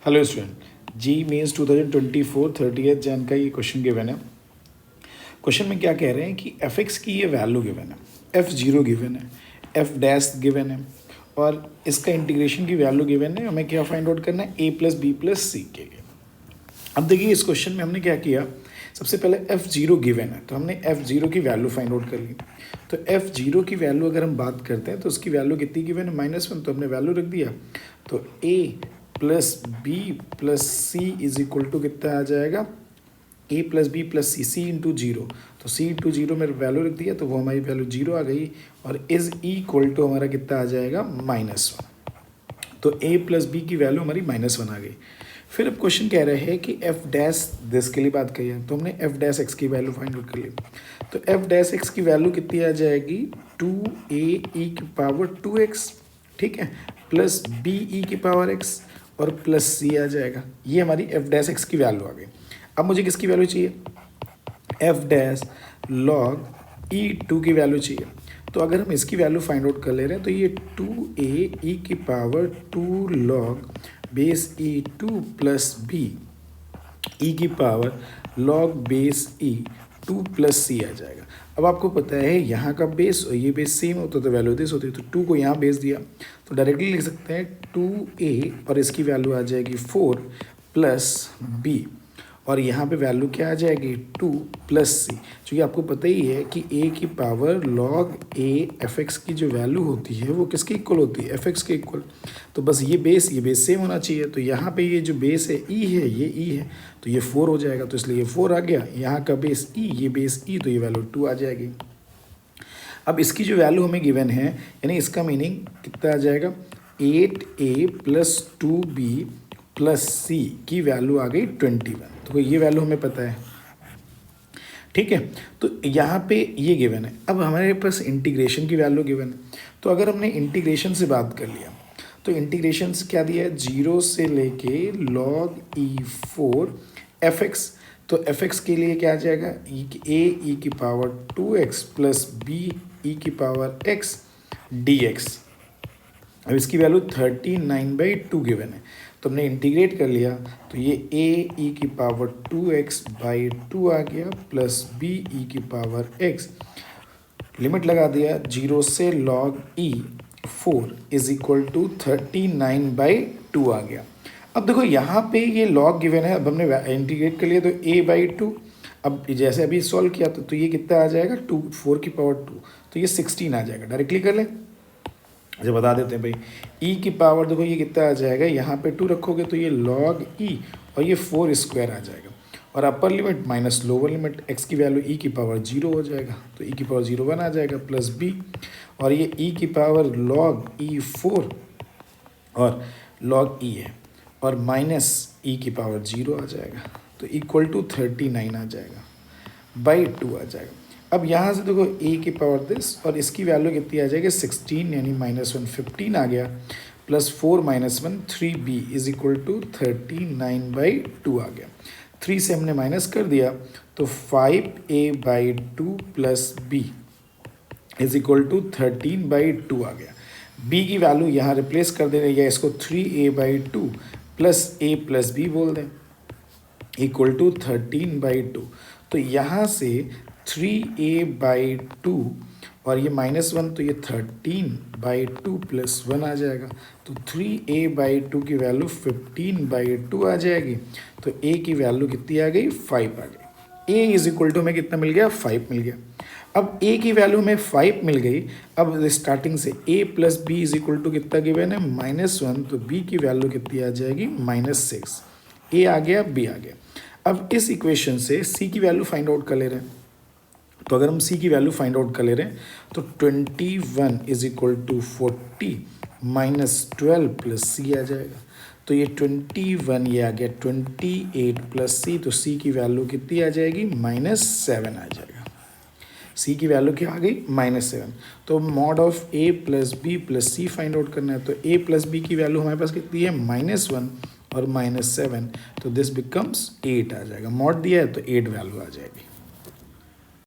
Hello student, जी mains 2024 30 Jain का ये question given है। क्वेश्चन में क्या कह रहे हैं कि एफ एक्स की ये वैल्यू गिवन है, एफ जीरो गिवन है, एफ डैश गिवन है और इसका इंटीग्रेशन की वैल्यू गिवन है। हमें क्या फाइंड आउट करना है, ए प्लस बी प्लस सी के लिए। अब देखिए इस क्वेश्चन में हमने क्या किया, सबसे पहले एफ जीरो गिवन है तो हमने एफ जीरो की वैल्यू फाइंड आउट कर ली। तो एफ जीरो की वैल्यू अगर हम बात करते हैं तो उसकी वैल्यू कितनी गिवन है, -1, तो हमने वैल्यू रख दिया। तो A plus B plus C is equal to कितना आ जाएगा, A plus B plus C, C into zero, तो सी इंटू जीरो में वैल्यू रख दिया तो वो हमारी वैल्यू जीरो आ गई और इज इक्वल टू हमारा कितना आ जाएगा, -1। तो ए प्लस बी की वैल्यू हमारी -1 आ गई। फिर अब क्वेश्चन कह रहे हैं कि एफ डैश दिस के लिए बात करी है तो हमने एफ डैश एक्स की वैल्यू फाइंड आउट कर ली। तो एफ डैश एक्स की वैल्यू कितनी आ जाएगी, 2a e की पावर 2x, ठीक है, प्लस बी ई की पावर x और प्लस सी आ जाएगा। ये हमारी एफ डैश एक्स की वैल्यू आ गई। अब मुझे किसकी वैल्यू चाहिए, F dash log E two की वैल्यू चाहिए। तो अगर हम इसकी वैल्यू फाइंड आउट कर ले रहे हैं तो ये 2a e की पावर 2 लॉग बेस ई टू प्लस बी ई की पावर लॉग बेस ई टू प्लस सी आ जाएगा। अब आपको पता है यहाँ का बेस और ये बेस सेम होता तो वैल्यू दिस होती है, तो 2 को यहाँ बेस दिया तो डायरेक्टली लिख सकते हैं 2a और इसकी वैल्यू आ जाएगी 4 प्लस बी और यहाँ पे वैल्यू क्या आ जाएगी 2 प्लस सी। क्योंकि आपको पता ही है कि a की power log a F x की जो वैल्यू होती है वो किसके इक्वल होती है, एफ एक्स के इक्वल। तो बस ये बेस सेम होना चाहिए। तो यहाँ पे ये जो बेस है e है, ये e है तो ये 4 हो जाएगा, तो इसलिए ये 4 आ गया। यहाँ का बेस e, ये बेस e, तो ये वैल्यू 2 आ जाएगी। अब इसकी जो वैल्यू हमें गिवन है, यानी इसका मीनिंग कितना आ जाएगा, 8a प्लस 2b प्लस सी की वैल्यू आ गई 21। तो ये वैल्यू हमें पता है, ठीक है। तो यहाँ पे ये गिवन है। अब हमारे पास इंटीग्रेशन की वैल्यू गिवन है, तो अगर हमने इंटीग्रेशन से बात कर लिया तो इंटीग्रेशन से क्या दिया है, 0 से लेके log e4 एफ एक्स। तो एफ एक्स के लिए क्या आ जाएगा, ए ई की power 2x plus B E की पावर x dx। अब इसकी वैल्यू 39/2 गिवन है तो हमने इंटीग्रेट कर लिया तो ये ए ई की पावर 2x/2 आ गया प्लस बी ई की पावर x, लिमिट लगा दिया 0 से log e4 is equal to 39/2 आ गया। अब देखो यहाँ पे ये log गिवन है, अब हमने इंटीग्रेट कर लिया तो a/2। अब जैसे अभी सॉल्व किया तो ये कितना आ जाएगा, 2 4 की पावर 2, तो ये 16 आ जाएगा। डायरेक्टली कर ले, अच्छा बता देते हैं भाई, e की पावर देखो ये कितना आ जाएगा, यहाँ पे 2 रखोगे तो ये log e और ये 4 स्क्वायर आ जाएगा और upper limit minus lower limit, x की वैल्यू e की पावर 0 हो जाएगा तो e की पावर 0 1 आ जाएगा प्लस b और ये e की पावर log e4 और log e है और माइनस e की पावर 0 आ जाएगा तो इक्वल टू 39 आ जाएगा बाई 2 आ जाएगा। अब यहाँ से देखो a की पावर दिस और इसकी वैल्यू कितनी आ जाएगी, 16 यानी -1 15 आ गया plus 4 -1 3b is equal to 39/2 आ गया। 3 से हमने माइनस कर दिया तो 5a/2 plus b is equal to 13/2 आ गया। b की वैल्यू यहाँ रिप्लेस कर दे रही है, इसको 3a/2 plus a plus b बोल दें इक्वल टू 13/2। तो यहाँ से 3a/2 और ये -1 तो ये 13/2 प्लस 1 आ जाएगा तो 3a/2 की वैल्यू 15/2 आ जाएगी। तो a की वैल्यू कितनी आ गई, 5 आ गई। a इज इक्वल टू में कितना मिल गया, 5 मिल गया। अब a की वैल्यू में 5 मिल गई। अब स्टार्टिंग से a plus B is equal to कितना गिवन है, -1, तो b की वैल्यू कितनी आ जाएगी, -6। a आ गया, b आ गया। अब इस इक्वेशन से c की वैल्यू फाइंड आउट कर ले रहे हैं। तो अगर हम c की वैल्यू फाइंड आउट कर ले रहे हैं तो 21 is equal to 40 -12 plus c आ जाएगा। तो ये 21 ये आ गया 28 प्लस c, तो c की वैल्यू कितनी आ जाएगी, -7 आ जाएगा। c की वैल्यू क्या आ गई, -7। तो mod of a plus B plus C find out करना है तो a प्लस बी की वैल्यू हमारे पास कितनी है, -1 और -7, तो दिस बिकम्स 8 आ जाएगा। मॉड दिया है तो 8 वैल्यू आ जाएगी।